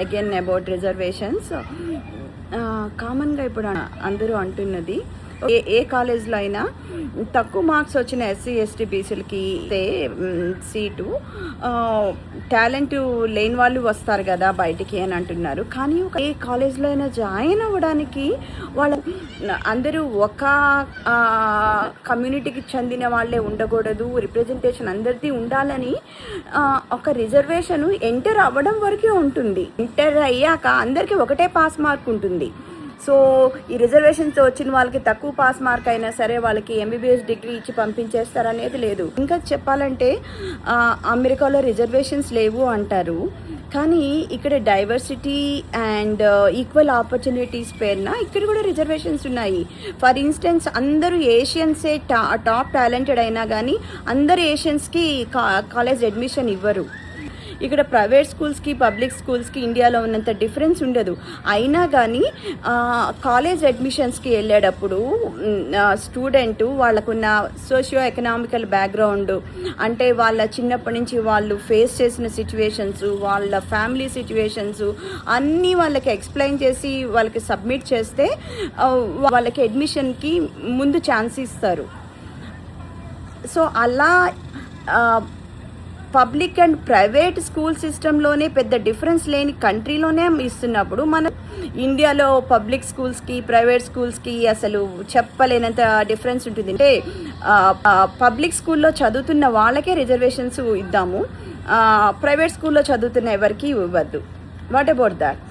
Again about reservations. కామన్గా ఇప్పుడు అందరూ అంటున్నది, ఏ కాలేజ్లో అయినా తక్కువ మార్క్స్ వచ్చిన ఎస్సీ ఎస్టీ బీసీలకి సీటు, టాలెంట్ లేని వాళ్ళు వస్తారు కదా బయటికి అని అంటున్నారు. కానీ ఏ కాలేజ్లో అయినా జాయిన్ అవ్వడానికి వాళ్ళు అందరూ ఒక కమ్యూనిటీకి చెందిన వాళ్ళే ఉండకూడదు, రిప్రజెంటేషన్ అందరిది ఉండాలని ఒక రిజర్వేషన్ ఎంటర్ అవ్వడం వరకే ఉంటుంది. ఎంటర్ అయ్యాక అందరికీ ఒకటే పాస్ మార్క్ ఉంటుంది. సో ఈ రిజర్వేషన్తో వచ్చిన వాళ్ళకి తక్కువ పాస్ మార్క్ అయినా సరే వాళ్ళకి ఎంబీబీఎస్ డిగ్రీ ఇచ్చి పంపించేస్తారనేది లేదు. ఇంకా చెప్పాలంటే అమెరికాలో రిజర్వేషన్స్ లేవు అంటారు, కానీ ఇక్కడ డైవర్సిటీ అండ్ ఈక్వల్ ఆపర్చునిటీస్ పేరున ఇక్కడ కూడా రిజర్వేషన్స్ ఉన్నాయి. ఫర్ ఇన్స్టెన్స్ అందరూ ఏషియన్సే టాప్ టాలెంటెడ్ అయినా కానీ అందరు ఏషియన్స్కి కాలేజ్ అడ్మిషన్ ఇవ్వరు. ఇక్కడ ప్రైవేట్ స్కూల్స్కి పబ్లిక్ స్కూల్స్కి ఇండియాలో ఉన్నంత డిఫరెన్స్ ఉండదు. అయినా కానీ కాలేజ్ అడ్మిషన్స్కి వెళ్ళేటప్పుడు స్టూడెంట్ వాళ్ళకున్న సోషియో ఎకనామికల్ బ్యాక్గ్రౌండ్, అంటే వాళ్ళ చిన్నప్పటి నుంచి వాళ్ళు ఫేస్ చేసిన సిచ్యువేషన్స్, వాళ్ళ ఫ్యామిలీ సిచ్యువేషన్స్ అన్నీ వాళ్ళకి ఎక్స్ప్లెయిన్ చేసి వాళ్ళకి సబ్మిట్ చేస్తే వాళ్ళకి అడ్మిషన్కి ముందు ఛాన్స్ ఇస్తారు. సో అలా పబ్లిక్ అండ్ ప్రైవేట్ స్కూల్ సిస్టంలోనే పెద్ద డిఫరెన్స్ లేని కంట్రీలోనే ఇస్తున్నప్పుడు మనం ఇండియాలో పబ్లిక్ స్కూల్స్కి ప్రైవేట్ స్కూల్స్కి అసలు చెప్పలేనంత డిఫరెన్స్ ఉంటుంది. అంటే పబ్లిక్ స్కూల్లో చదువుతున్న వాళ్ళకే రిజర్వేషన్స్ ఇద్దాము, ప్రైవేట్ స్కూల్లో చదువుతున్న ఎవరికి ఇవ్వద్దు. What about that?